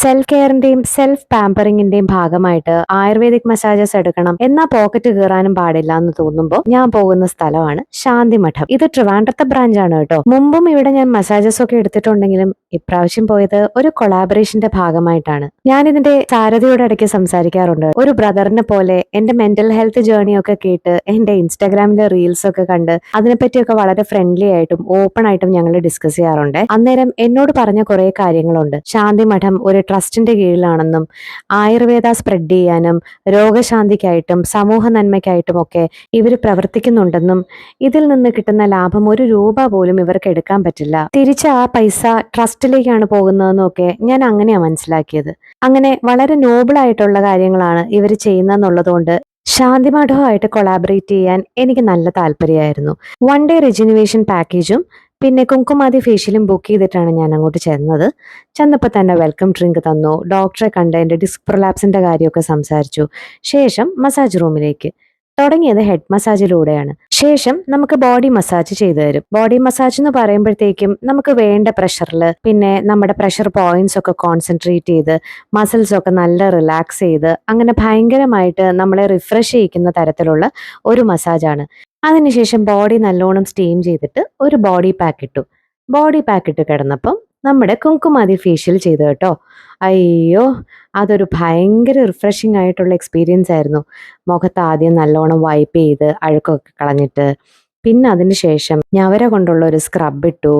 Self കെയറിന്റെയും self പാമ്പറിങ്ങിന്റെയും ഭാഗമായിട്ട് ayurvedic massages എടുക്കണം എന്നാ പോക്കറ്റ് കീറാനും പാടില്ല എന്ന് തോന്നുമ്പോൾ ഞാൻ പോകുന്ന സ്ഥലമാണ് ശാന്തിമഠം. ഇത് ട്രിവാൻഡ്രത്തെ ബ്രാഞ്ചാണ് കേട്ടോ. മുമ്പും ഇവിടെ ഞാൻ മസാജസ് ഒക്കെ എടുത്തിട്ടുണ്ടെങ്കിലും ഇപ്രാവശ്യം പോയത് ഒരു കൊളാബറേഷന്റെ ഭാഗമായിട്ടാണ്. ഞാൻ ഇതിന്റെ സാരഥിയോട് ഇടയ്ക്ക് സംസാരിക്കാറുണ്ട്. ഒരു ബ്രദറിനെ പോലെ എന്റെ മെന്റൽ ഹെൽത്ത് ജേർണി ഒക്കെ കേട്ട് എന്റെ ഇൻസ്റ്റാഗ്രാമിലെ റീൽസ് ഒക്കെ കണ്ട് അതിനെപ്പറ്റിയൊക്കെ വളരെ ഫ്രണ്ട്ലി ആയിട്ടും ഓപ്പൺ ആയിട്ടും ഞങ്ങൾ ഡിസ്കസ് ചെയ്യാറുണ്ട്. അന്നേരം എന്നോട് പറഞ്ഞ കുറെ കാര്യങ്ങളുണ്ട്. ശാന്തിമഠം ഒരു ട്രസ്റ്റിന്റെ കീഴിലാണെന്നും ആയുർവേദ സ്പ്രെഡ് ചെയ്യാനും രോഗശാന്തിക്കായിട്ടും സമൂഹ നന്മയ്ക്കായിട്ടും ഒക്കെ ഇവർ പ്രവർത്തിക്കുന്നുണ്ടെന്നും ഇതിൽ നിന്ന് കിട്ടുന്ന ലാഭം ഒരു രൂപ പോലും ഇവർക്ക് എടുക്കാൻ പറ്റില്ല, തിരിച്ച് ആ പൈസ ട്രസ്റ്റിലേക്കാണ് പോകുന്നതെന്നും ഒക്കെ ഞാൻ അങ്ങനെയാ മനസ്സിലാക്കിയത്. അങ്ങനെ വളരെ നോബിൾ ആയിട്ടുള്ള കാര്യങ്ങളാണ് ഇവർ ചെയ്യുന്നതെന്നുള്ളതുകൊണ്ട് ശാന്തിമഠവുമായിട്ട് കൊളാബറേറ്റ് ചെയ്യാൻ എനിക്ക് നല്ല താല്പര്യമായിരുന്നു. വൺ ഡേ റിജുനുവേഷൻ പാക്കേജും പിന്നെ കുങ്കുമാതി ഫേഷ്യലും ബുക്ക് ചെയ്തിട്ടാണ് ഞാൻ അങ്ങോട്ട് ചെന്നത്. ചെന്നപ്പോൾ തന്നെ വെൽക്കം ഡ്രിങ്ക് തന്നു. ഡോക്ടറെ കണ്ട് എൻ്റെ ഡിസ്ക് പ്രൊലാപ്സിന്റെ കാര്യമൊക്കെ സംസാരിച്ചു. ശേഷം മസാജ് റൂമിലേക്ക്. തുടങ്ങിയത് ഹെഡ് മസാജിലൂടെയാണ്. ശേഷം നമുക്ക് ബോഡി മസാജ് ചെയ്തു തരും. ബോഡി മസാജ് എന്ന് പറയുമ്പോഴത്തേക്കും നമുക്ക് വേണ്ട പ്രഷറിൽ പിന്നെ നമ്മുടെ പ്രഷർ പോയിന്റ്സ് ഒക്കെ കോൺസെൻട്രേറ്റ് ചെയ്ത് മസിൽസ് ഒക്കെ നല്ല റിലാക്സ് ചെയ്ത് അങ്ങനെ ഭയങ്കരമായിട്ട് നമ്മളെ റിഫ്രഷ് ചെയ്യിക്കുന്ന തരത്തിലുള്ള ഒരു മസാജാണ്. അതിനുശേഷം ബോഡി നല്ലോണം സ്റ്റീം ചെയ്തിട്ട് ഒരു ബോഡി പാക്ക് ഇട്ടു. ബോഡി പാക്ക് ഇട്ട് കിടന്നപ്പം നമ്മുടെ കുങ്കുമാതി ഫേഷ്യൽ ചെയ്തു കേട്ടോ. അയ്യോ, അതൊരു ഭയങ്കര റിഫ്രഷിംഗ് ആയിട്ടുള്ള എക്സ്പീരിയൻസ് ആയിരുന്നു. മുഖത്ത് ആദ്യം നല്ലോണം വൈപ്പ് ചെയ്ത് അഴുക്കൊക്കെ കളഞ്ഞിട്ട് പിന്നെ അതിന് ശേഷം ഞവര കൊണ്ടുള്ള ഒരു സ്ക്രബ് ഇട്ടു.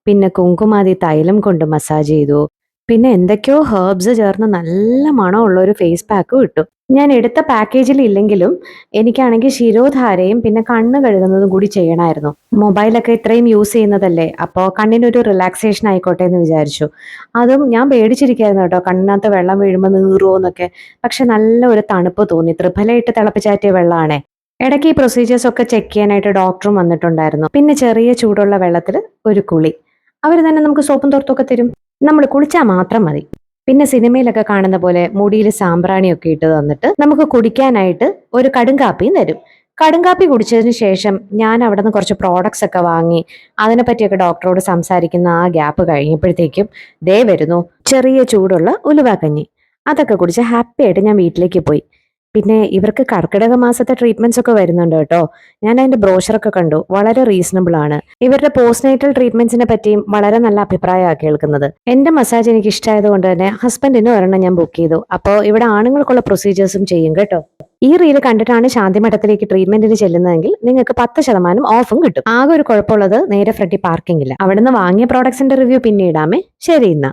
പിന്നെ കുങ്കുമാതി തൈലം കൊണ്ട് മസാജ് ചെയ്തു. പിന്നെ എന്തൊക്കെയോ ഹെർബ്സ് ചേർന്ന് നല്ല മണമുള്ള ഒരു ഫേസ് പാക്കും ഇട്ടു. ഞാൻ എടുത്ത പാക്കേജിൽ ഇല്ലെങ്കിലും എനിക്കാണെങ്കിൽ ശിരോധാരയും പിന്നെ കണ്ണ് കഴുകുന്നതും കൂടി ചെയ്യണമായിരുന്നു. മൊബൈലൊക്കെ ഇത്രയും യൂസ് ചെയ്യുന്നതല്ലേ, അപ്പോൾ കണ്ണിനൊരു റിലാക്സേഷൻ ആയിക്കോട്ടെ എന്ന് വിചാരിച്ചു. അതും ഞാൻ പേടിച്ചിരിക്കായിരുന്നു കേട്ടോ, കണ്ണിനകത്ത് വെള്ളം വീഴുമ്പോൾ നീറുമോ എന്നൊക്കെ. പക്ഷെ നല്ല ഒരു തണുപ്പ് തോന്നി. ത്രിഫലയിട്ട് തിളപ്പിച്ചാറ്റിയ വെള്ളമാണേ. ഇടയ്ക്ക് ഈ പ്രൊസീജിയേഴ്സ് ഒക്കെ ചെക്ക് ചെയ്യാനായിട്ട് ഡോക്ടറും വന്നിട്ടുണ്ടായിരുന്നു. പിന്നെ ചെറിയ ചൂടുള്ള വെള്ളത്തിൽ ഒരു കുളി. അവർ തന്നെ നമുക്ക് സോപ്പും തോർത്തൊക്കെ തരും. നമ്മൾ കുളിച്ചാൽ മാത്രം മതി. പിന്നെ സിനിമയിലൊക്കെ കാണുന്ന പോലെ മുടിയിൽ സാമ്പ്രാണിയൊക്കെ ഇട്ട് തന്നിട്ട് നമുക്ക് കുടിക്കാനായിട്ട് ഒരു കടുങ്കാപ്പിയും തരും. കടുങ്കാപ്പി കുടിച്ചതിന് ശേഷം ഞാൻ അവിടെ നിന്ന് കുറച്ച് പ്രോഡക്ട്സ് ഒക്കെ വാങ്ങി അതിനെപ്പറ്റിയൊക്കെ ഡോക്ടറോട് സംസാരിക്കുന്ന ആ ഗ്യാപ്പ് കഴിഞ്ഞപ്പോഴത്തേക്കും ദേ വരുന്നു ചെറിയ ചൂടുള്ള ഉലുവാക്കഞ്ഞി. അതൊക്കെ കുടിച്ച് ഹാപ്പി ആയിട്ട് ഞാൻ വീട്ടിലേക്ക് പോയി. പിന്നെ ഇവർക്ക് കർക്കിടക മാസത്തെ ട്രീറ്റ്മെന്റ്സ് ഒക്കെ വരുന്നുണ്ട് കേട്ടോ. ഞാൻ അതിന്റെ ബ്രോഷറൊക്കെ കണ്ടു. വളരെ റീസണബിൾ ആണ്. ഇവരുടെ പോസ്റ്റ്നേറ്റൽ ട്രീറ്റ്മെന്റ്സിനെ പറ്റിയും വളരെ നല്ല അഭിപ്രായമാണ് കേൾക്കുന്നത്. എന്റെ മസാജ് എനിക്ക് ഇഷ്ടമായത് കൊണ്ട് തന്നെ ഹസ്ബൻഡിന് ഒരെണ്ണം ഞാൻ ബുക്ക് ചെയ്തു. അപ്പോൾ ഇവിടെ ആണുങ്ങൾക്കുള്ള പ്രൊസീജിയേഴ്സും ചെയ്യും കേട്ടോ. ഈ റീല് കണ്ടിട്ടാണ് ശാന്തിമഠത്തിലേക്ക് ട്രീറ്റ്മെന്റിന് ചെല്ലുന്നതെങ്കിൽ നിങ്ങൾക്ക് 10% ഓഫും കിട്ടും. ആകെ ഒരു കുഴപ്പമുള്ളത് നേരെ ഫ്രണ്ടി പാർക്കിംഗ് ഇല്ല. അവിടുന്ന് വാങ്ങിയ പ്രോഡക്ട്സിന്റെ റിവ്യൂ പിന്നെ ഇടാമേ. ശരി എന്നാ.